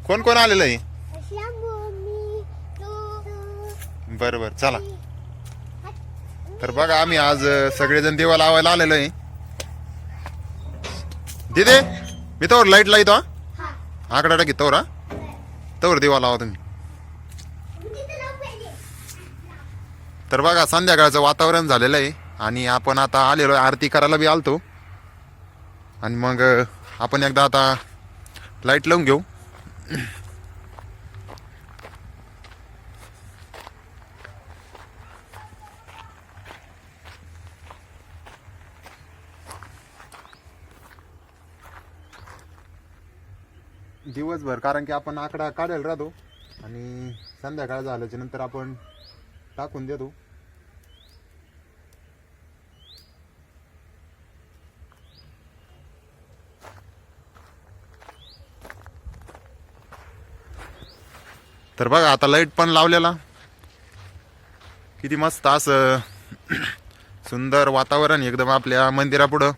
कोण कोण आलेलं आहे? बरं बरं चला. तर बघा आम्ही आज सगळेजण दिवा लावायला आलेलो आहे. दिदे मी तोवर लाईट लाईतो. आकडा टाकी तोवर. तोवर दिवा लावा तुम्ही. तर बघा संध्याकाळचं वातावरण झालेलं आहे आणि आपण आता आलेलो आरती करायला बी आलतो आणि मग आपण एकदा आता लाईट लावून घेऊ. दिवसभर कारण की आपण आकडा काढायला राहतो आणि संध्याकाळ झाल्याच्या नंतर आपण टाकून देतो. तर बघा आता लाईट पण लावलेला. किती मस्त असं सुंदर वातावरण एकदम आपल्या मंदिरापुढं.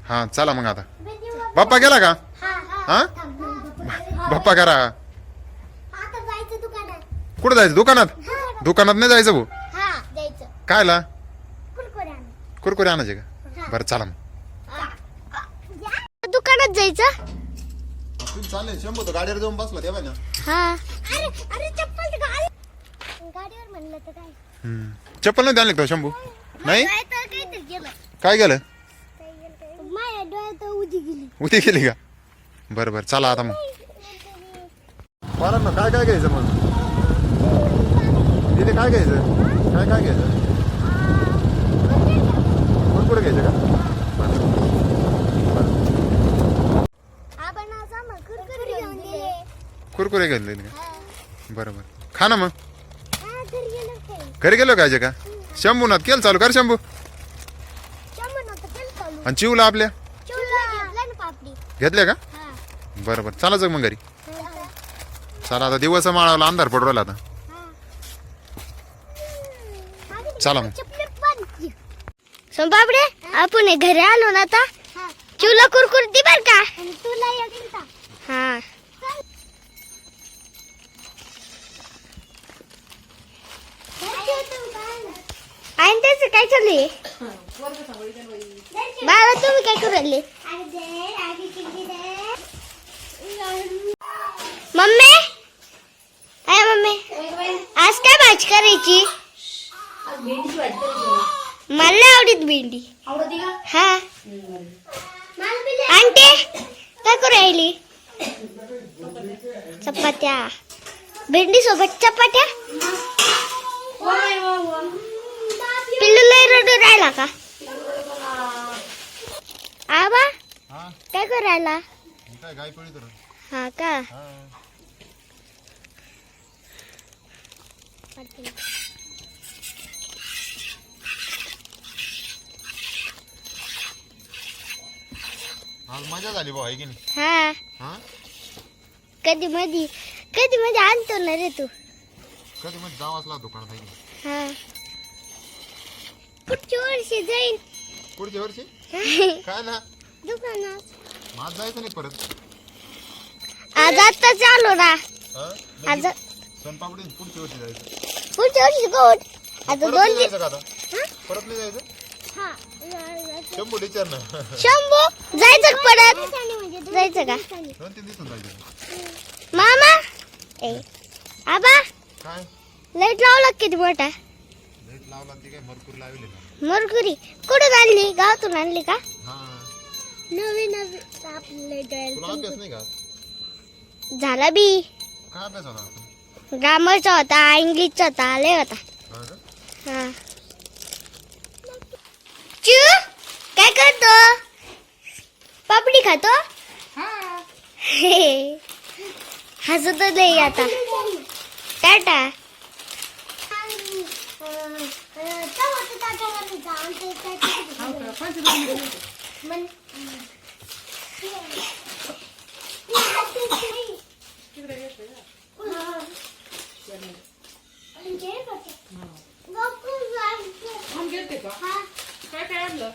हा चला मग आता. बाप्पा गेला का? हा बाप्पा करा. कुठं जायचं? दुकानात? दुकानात नाही जायचं भाऊ. कायला? कुरकुरे आणायचे का? बरं चला मग. दुकानात जायचं. चालेल. शंभू तर गाडीवर जाऊन बसला तेव्हा ना. चप्पल नाही द्यायला लागतो शंभू. नाही काय गेलं? उती गेली का? बरं बरं चला आता मग. बरं ना काय काय घ्यायचं मग? तिथे काय घ्यायचं? काय काय घ्यायचं? कुरकुरे घ्यायचं का? कुरकुरे घेतले का? बरं बरं खा ना मग. घरी गेलो काय का? शंभू ना केलं चालू कर शंभू. आणि चिवला आपल्या घेतल्या का? बरं बरं चला मग घरी. चला आता दिवस माळावला अंधार पडू राहिला आता. चला मग. सोनपापडे आपण घरी आलो ना आता. चिवला कुरकुर दी बर का? हा आणि त्याचं काय चालू आहे? बाबा तुम्ही काय करू राहिले? मम्मी अय मम्मी आज काय भाजी करायची? मला नाही आवडत भेंडी. हा आंटी काय करू राहिली? चपात्या. भेंडी सोबत चपात्या. पिल्लू लय रडू राहिला का? आबा काय करू राहिला? हा का? आज मजा झाली भाऊ आहे की नाही? हा कधी मध्ये आणतो ना रे तू. कधी मध्ये जाऊ असला दुकानात आहे की नाही? हा पुढच्या वर्षी जाईन. पुढच्या वर्षी काय ना दुकानात माझ जायचं नाही परत. आज आता चालू ना. आज सोनपापडी पुढच्या वर्षी जायचं. पुढच्या वर्षी कोण? आता परत दोन नाही जायचं का आता? परत नाही जायचं. शंभू विचार ना. शंभू जायचं का परत? जायचं का? 2-3 दिवसांनी जायचं. मामा ए आबा काय लाईट लावला किती मोठा? लाईट लावला ती काय मरकुरी लावली ना. मरकुरी कुठून आणली? गावातून आणली का? हा नवीन तुला अभ्यास नाही का? झाला बी. काय अभ्यास होता? ग्रामरचा होता, इंग्लिशचा होता, लय होता. हा चू काय करतो? पापडी खातो? हसत नाही आता. टाटा. काढलं?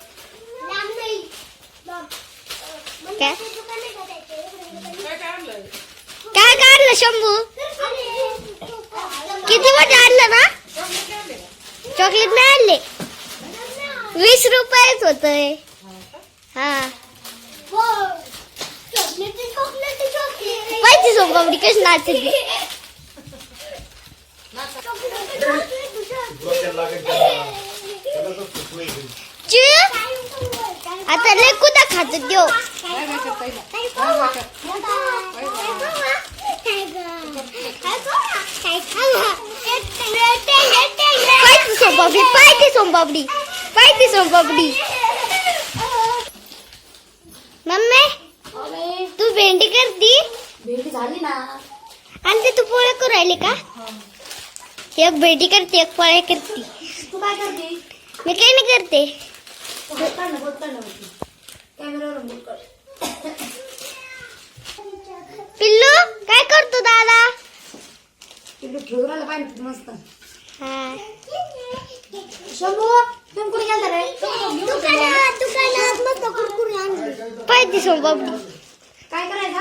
काय काय काढलं? काय काढलं शंभू किती मोठे आणलं ना चॉकलेट काढले का? चॉकलेट नाही आणले 20 रुपयेच होतंय हा पाहिजे सोमपापडी कशी नाचली आता लय कुठं खात देऊ काय वाटत पहिला? काय वाटत? पाहिजे सोमपापडी पाहिजे सोमपापडी पाहिजे सोमपापडी मम्मी तू भेंडी करती भेंडी झाली ना. आणि ते तू पोळ्या करू राहिली का एक भेंडी करते एक पोळ्या करते तू काय करते? मी काही नाही करते बोट काढ ना होती. कॅमेरावर बोट काढ. पिल्लू काय करतो दादा पिल्लू ठेवून राहिलं पाहिजे किती मस्त. हा शंभू तुम्ही कुठे गेलता रे? दुकानात मस्त कुरकुरे आणले पाहिजे सोमपापडी काय करायचं?